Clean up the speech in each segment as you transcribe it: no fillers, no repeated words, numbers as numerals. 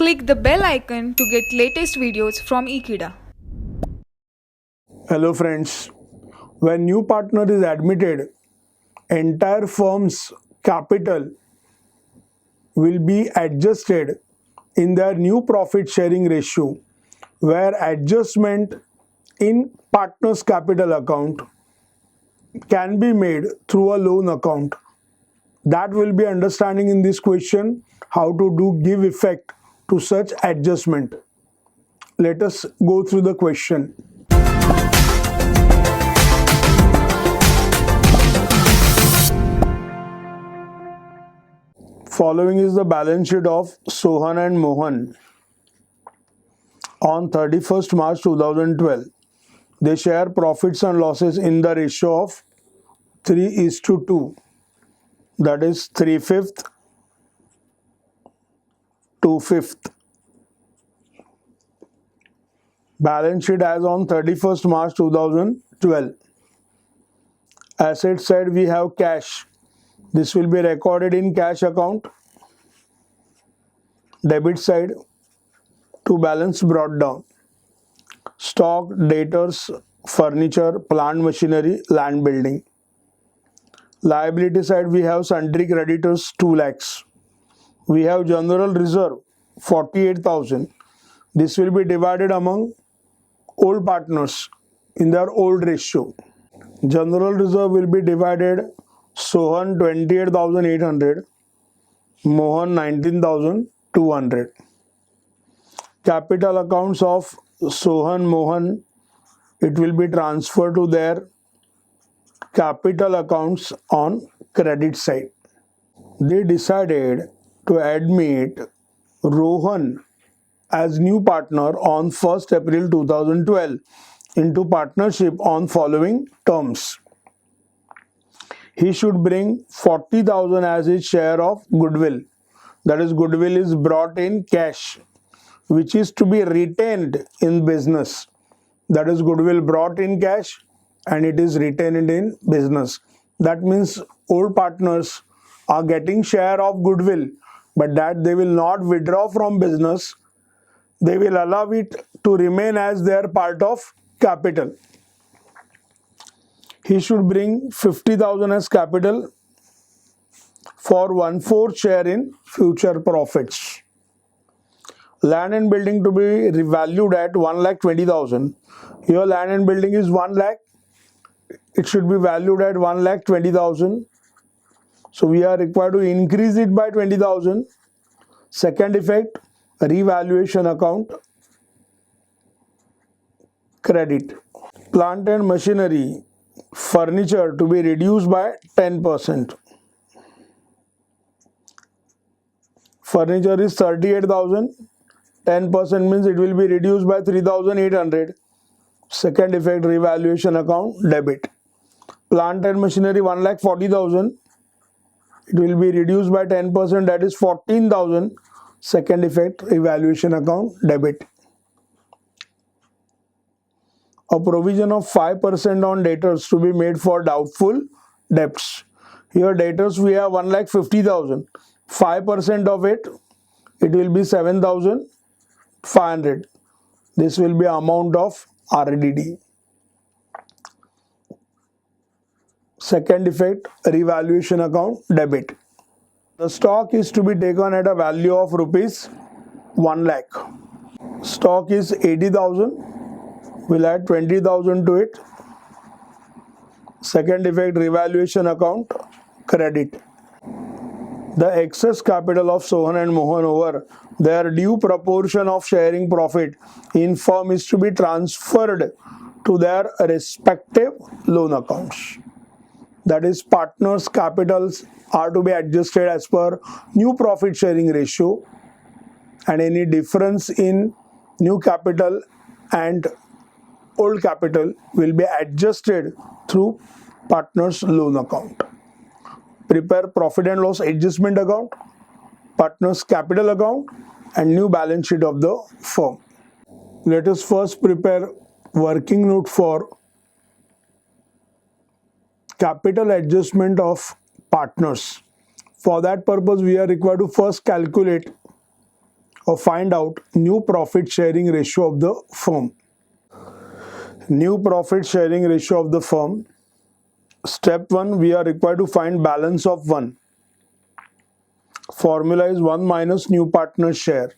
Click the bell icon to get latest videos from Ekeeda. Hello friends, when new partner is admitted, entire firm's capital will be adjusted in their new profit sharing ratio, where adjustment in partner's capital account can be made through a loan account. That will be understanding in this question how to give effect to such adjustment. Let us go through the question. Following is the balance sheet of Sohan and Mohan on 31st March 2012. They share profits and losses in the ratio of 3:2. That is 3/5, 2/5. Balance sheet as on 31st March 2012. Asset side we have cash. This will be recorded in cash account. Debit side to balance brought down. Stock, debtors, furniture, plant machinery, land building. Liability side we have sundry creditors 2 lakhs. We have general reserve 48,000. This will be divided among old partners in their old ratio. General reserve will be divided Sohan 28,800, Mohan 19,200. Capital accounts of Sohan, Mohan, it will be transferred to their capital accounts on credit side. They decided to admit Rohan as new partner on 1st April 2012 into partnership on following terms. He should bring 40,000 as his share of goodwill. That is, goodwill is brought in cash, which is to be retained in business. That is, goodwill brought in cash and it is retained in business. That means old partners are getting share of goodwill, but that they will not withdraw from business. They will allow it to remain as their part of capital. He should bring 50,000 as capital for 1/4 share in future profits. Land and building to be revalued at 1,20,000. Here land and building is 1 lakh. It should be valued at 1,20,000. So we are required to increase it by 20,000. Second effect, revaluation account, credit. Plant and machinery, furniture to be reduced by 10%. Furniture is 38,000. 10% means it will be reduced by 3,800. Second effect, revaluation account, debit. Plant and machinery 1,40,000. It will be reduced by 10%, that is 14,000. Second effect, revaluation account, debit. A provision of 5% on debtors to be made for doubtful debts. Here debtors we have 1,50,000. 5% of it will be 7,500. This will be amount of RDD. Second effect, revaluation account, debit. The stock is to be taken at a value of rupees 1 lakh. Stock is 80,000. We'll add 20,000 to it. Second effect, revaluation account, credit. The excess capital of Sohan and Mohan over their due proportion of sharing profit in firm is to be transferred to their respective loan accounts. That is, partners' capitals are to be adjusted as per new profit sharing ratio, and any difference in new capital and old capital will be adjusted through partners' loan account. Prepare profit and loss adjustment account, partners' capital account, and new balance sheet of the firm. Let us first prepare working note for capital adjustment of partners. For that purpose, we are required to first calculate or find out new profit sharing ratio of the firm. New profit sharing ratio of the firm. Step 1, we are required to find balance of 1. Formula is 1 minus new partner share.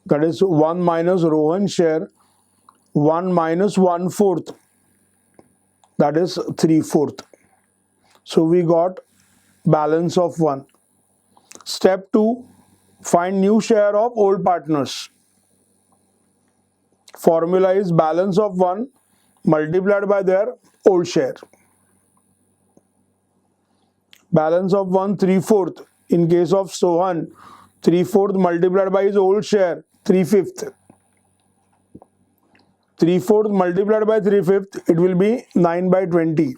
That is 1 minus Rohan share, 1 minus 1/4. That is 3/4. So we got balance of 1. Step 2, find new share of old partners. Formula is balance of 1 multiplied by their old share. Balance of 1 3/4. In case of Sohan, 3/4 multiplied by his old share, 3/5. 3/4 multiplied by 3/5, it will be 9/20.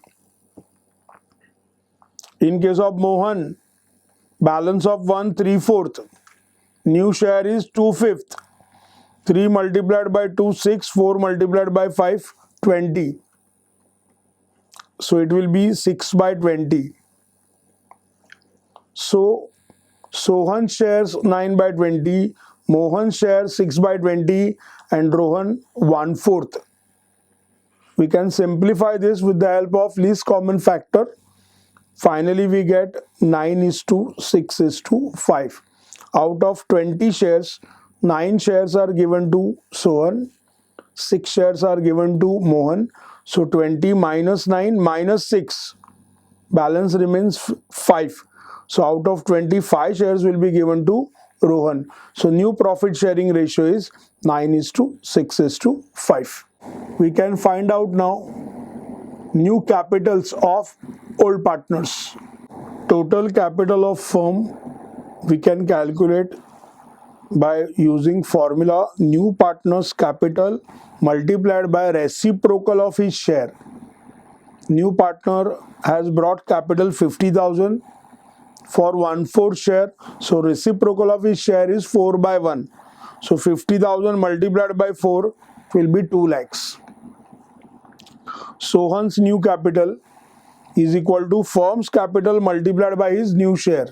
In case of Mohan, balance of 1 3/4. New share is 2/5. 3 multiplied by 2, 6. 4 multiplied by 5, 20. So it will be 6/20. So Sohan shares 9/20, Mohan shares 6/20, and Rohan 1/4. We can simplify this with the help of least common factor. Finally, we get 9:6:5. Out of 20 shares, 9 shares are given to Sohan, 6 shares are given to Mohan. So 20 minus 9 minus 6. Balance remains 5. So out of 25 shares will be given to Rohan. So new profit sharing ratio is 9:6:5. We can find out now new capitals of old partners. Total capital of firm we can calculate by using formula new partner's capital multiplied by reciprocal of his share. New partner has brought capital 50,000 for 1/4 share. So reciprocal of his share is 4/1. So 50,000 multiplied by 4 will be 2 lakhs. Sohan's new capital is equal to firm's capital multiplied by his new share.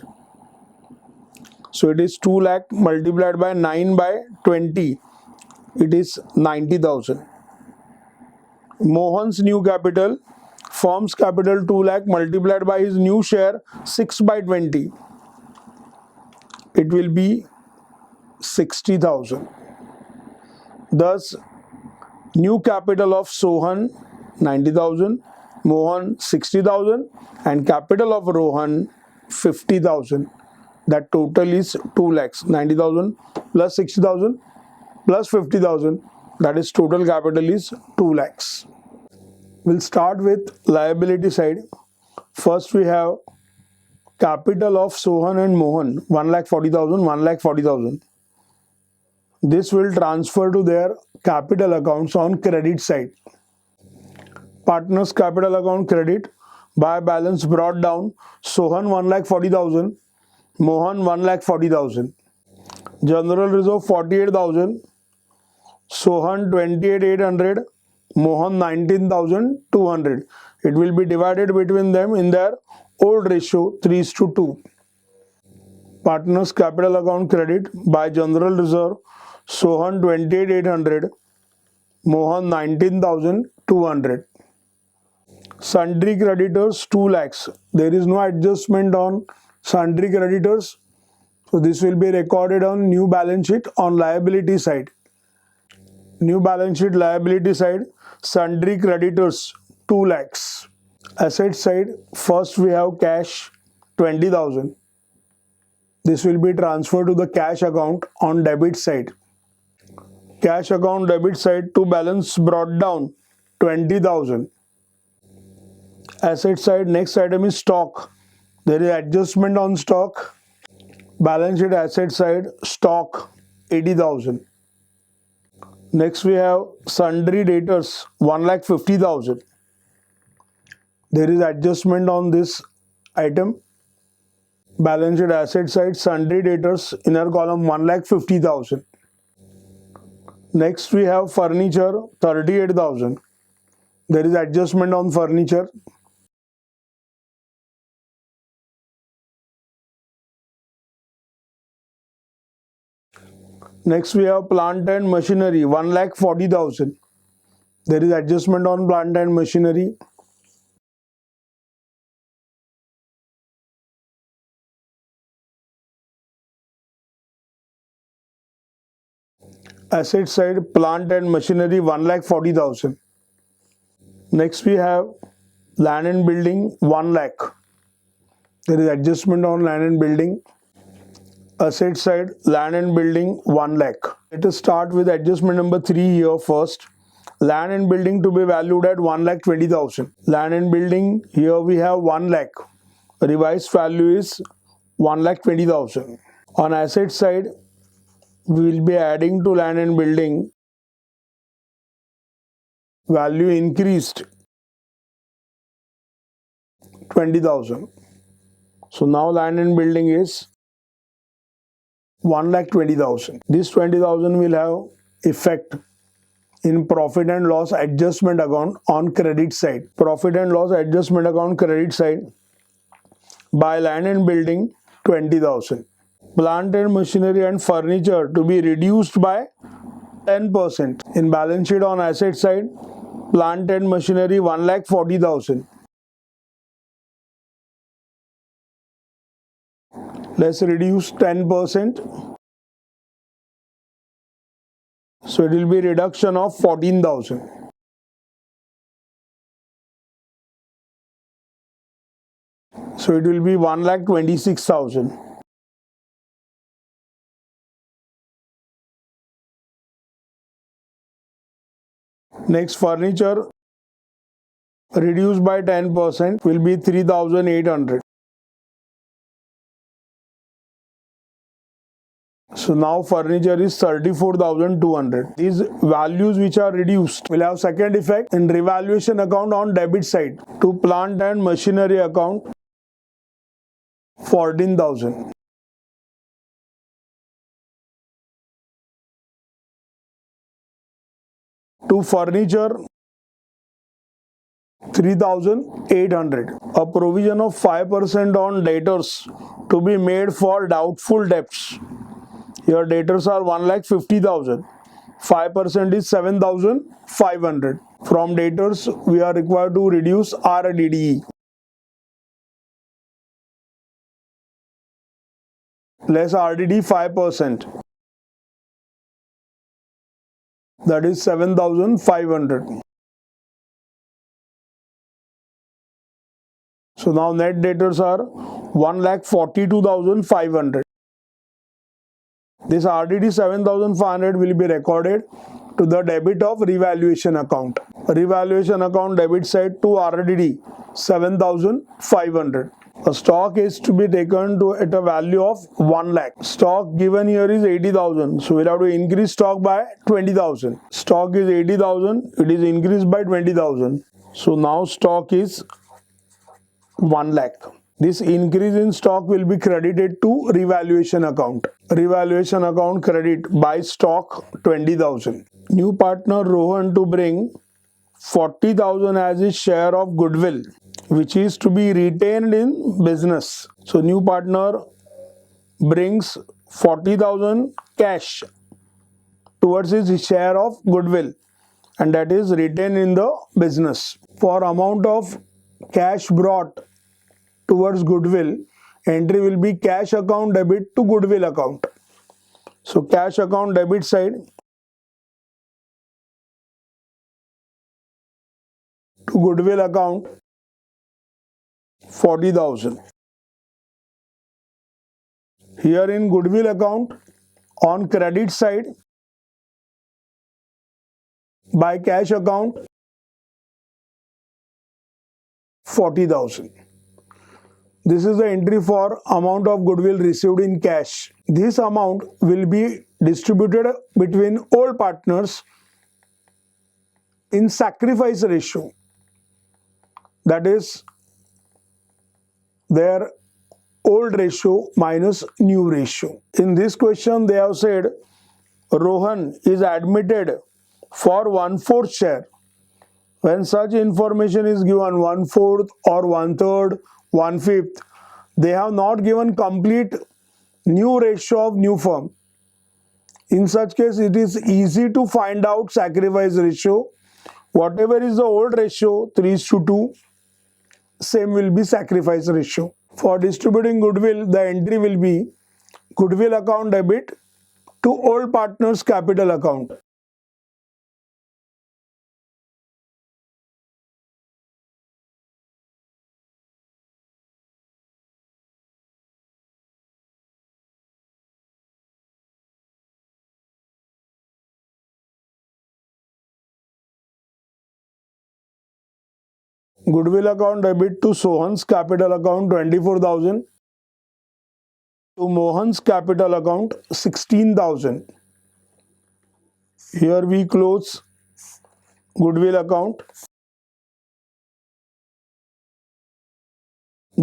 So it is 2 lakh multiplied by 9/20. It is 90,000. Mohan's new capital, firm's capital 2 lakh multiplied by his new share 6/20. It will be 60,000. Thus, new capital of Sohan 90,000, Mohan 60,000, and capital of Rohan 50,000. That total is 2 lakhs. 90,000 plus 60,000 plus 50,000. That is total capital is 2 lakhs. We'll start with liability side. First we have capital of Sohan and Mohan 1,40,000, 1,40,000. This will transfer to their capital accounts on credit side. Partners capital account credit by balance brought down. Sohan 1,40,000, Mohan 1,40,000. General reserve 48,000, Sohan 28,800, Mohan 19,200. It will be divided between them in their old ratio 3:2. Partners capital account credit by general reserve, Sohan 28,800, Mohan 19,200. Sundry creditors 2 lakhs. There is no adjustment on sundry creditors. So this will be recorded on new balance sheet on liability side. New balance sheet liability side, sundry creditors 2 lakhs. Asset side, first we have cash 20,000. This will be transferred to the cash account on debit side. Cash account debit side to balance brought down 20,000. Asset side, next item is stock. There is adjustment on stock. Balance sheet asset side, stock 80,000. Next we have sundry debtors 1,50,000. There is adjustment on this item. Balance sheet asset side, sundry debtors inner column 1,50,000. Next we have furniture 38,000. There is adjustment on furniture. Next we have plant and machinery 1,40,000. There is adjustment on plant and machinery. Asset side plant and machinery 1,40,000. Next we have land and building 1 lakh. There is adjustment on land and building. Asset side land and building 1 lakh. Let us start with adjustment number 3 here first. Land and building to be valued at 1,20,000. Land and building here we have 1 lakh. Revised value is 1,20,000. On asset side we will be adding to land and building. Value increased 20,000. So now land and building is 1,20,000. This 20,000 will have effect in profit and loss adjustment account on credit side. Profit and loss adjustment account credit side by land and building 20,000. Plant and machinery and furniture to be reduced by 10%. In balance sheet on asset side, plant and machinery 1,40,000. Let's reduce 10%. So it will be reduction of 14,000. So it will be 1,26,000. Next, furniture reduced by 10% will be 3,800. So now furniture is 34,200. These values which are reduced will have second effect in revaluation account on debit side. To plant and machinery account 14,000. To furniture 3,800. A provision of 5% on debtors to be made for doubtful debts. Your debtors are 1,50,000. 5% is 7,500. From debtors we are required to reduce RDDE. Less RDD 5%. That is 7,500. So now net debtors are 1,42,500. This RDD 7,500 will be recorded to the debit of revaluation account. Revaluation account debit side to RDD 7,500. A stock is to be taken to at a value of 1 lakh. Stock given here is 80,000. So we'll have to increase stock by 20,000. Stock is 80,000. It is increased by 20,000. So now stock is 1 lakh. This increase in stock will be credited to revaluation account. Revaluation account credit by stock 20,000. New partner Rohan to bring 40,000 as his share of goodwill, which is to be retained in business. So new partner brings 40,000 cash towards his share of goodwill, and that is retained in the business. For amount of cash brought towards goodwill, entry will be cash account debit to goodwill account. So cash account debit side to goodwill account 40,000. Here in goodwill account on credit side by cash account 40,000. This is the entry for amount of goodwill received in cash. This amount will be distributed between all partners in sacrifice ratio. That is their old ratio minus new ratio. In this question they have said Rohan is admitted for 1/4 share. When such information is given 1/4 or 1/3, 1/5, they have not given complete new ratio of new firm. In such case, it is easy to find out sacrifice ratio. Whatever is the old ratio, 3:2, same will be sacrifice ratio. For distributing goodwill, the entry will be goodwill account debit to old partners capital account. Goodwill account debit to Sohan's capital account 24,000, to Mohan's capital account 16,000. Here we close goodwill account.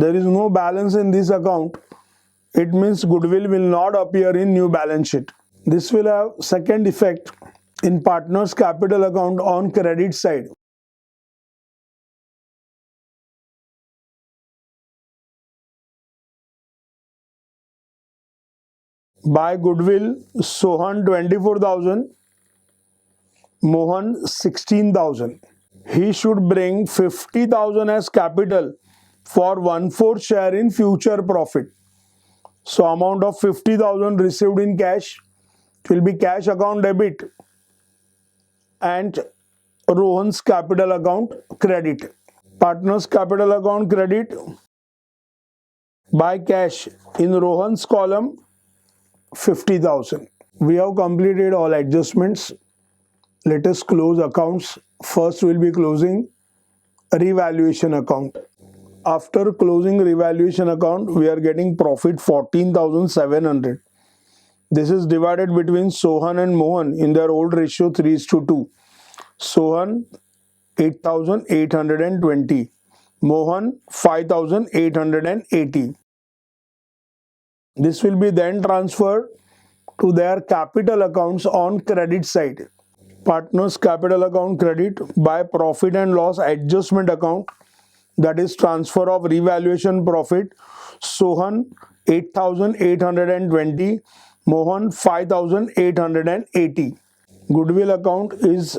There is no balance in this account. It means goodwill will not appear in new balance sheet. This will have second effect in partners capital account on credit side. By goodwill, Sohan 24,000, Mohan 16,000. He should bring 50,000 as capital for 1/4 share in future profit. So amount of 50,000 received in cash will be cash account debit and Rohan's capital account credit. Partners capital account credit by cash in Rohan's column 50,000. We have completed all adjustments. Let us close accounts. First we'll be closing revaluation account. After closing revaluation account, we are getting profit 14,700. This is divided between Sohan and Mohan in their old ratio 3:2. Sohan 8,820. Mohan 5,880. This will be then transferred to their capital accounts on credit side. Partners capital account credit by profit and loss adjustment account, that is transfer of revaluation profit. Sohan 8,820, Mohan 5,880. Goodwill account is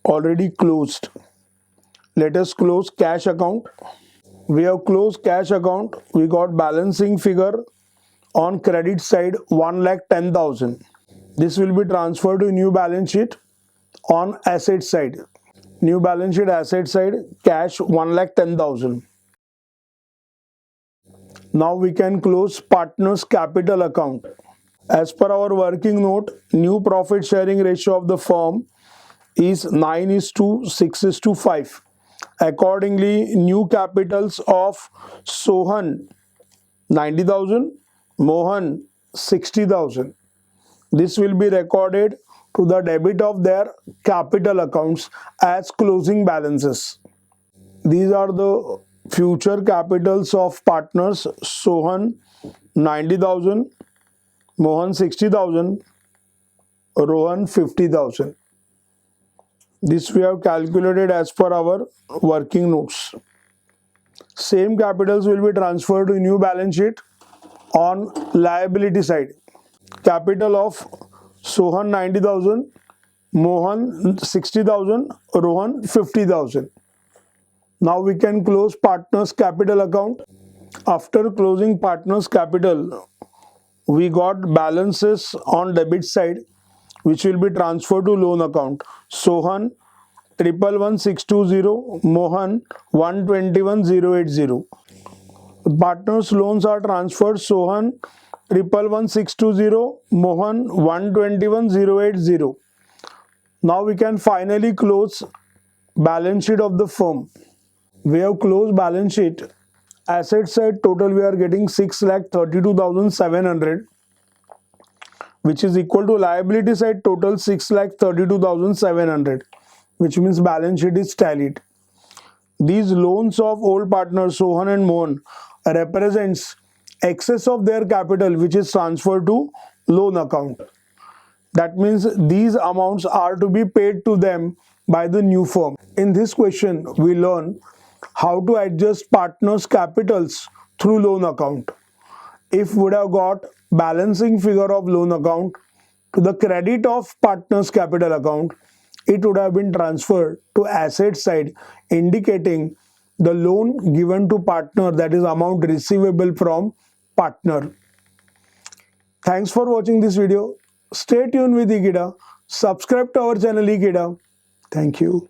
already closed. Let us close cash account. We have closed cash account. We got balancing figure on credit side 1,10,000. This will be transferred to new balance sheet on asset side. New balance sheet asset side cash 1,10,000. Now we can close partners capital account. As per our working note, new profit sharing ratio of the firm is 9:6:5. Accordingly, new capitals of Sohan 90,000, Mohan 60,000. This will be recorded to the debit of their capital accounts as closing balances. These are the future capitals of partners. Sohan 90,000, Mohan 60,000, Rohan 50,000. This we have calculated as per our working notes. Same capitals will be transferred to new balance sheet on liability side. Capital of Sohan 90,000, Mohan 60,000, Rohan 50,000. Now we can close partners capital account. After closing partners capital, we got balances on debit side which will be transferred to loan account. Sohan 111,620, Mohan 121,080. Partners loans are transferred. Sohan 111,620, Mohan 121,080. Now we can finally close balance sheet of the firm. We have closed balance sheet. Asset side total we are getting 6,32,700, which is equal to liability side total 6,32,700, which means balance sheet is tallied. These loans of old partners Sohan and Mohan represents excess of their capital which is transferred to loan account. That means these amounts are to be paid to them by the new firm. In this question, we learn how to adjust partners' capitals through loan account. If we would have got balancing figure of loan account to the credit of partner's capital account, it would have been transferred to asset side, indicating the loan given to partner, that is amount receivable from partner. Thanks for watching this video. Stay tuned with Ekeeda. Subscribe to our channel Ekeeda. Thank you.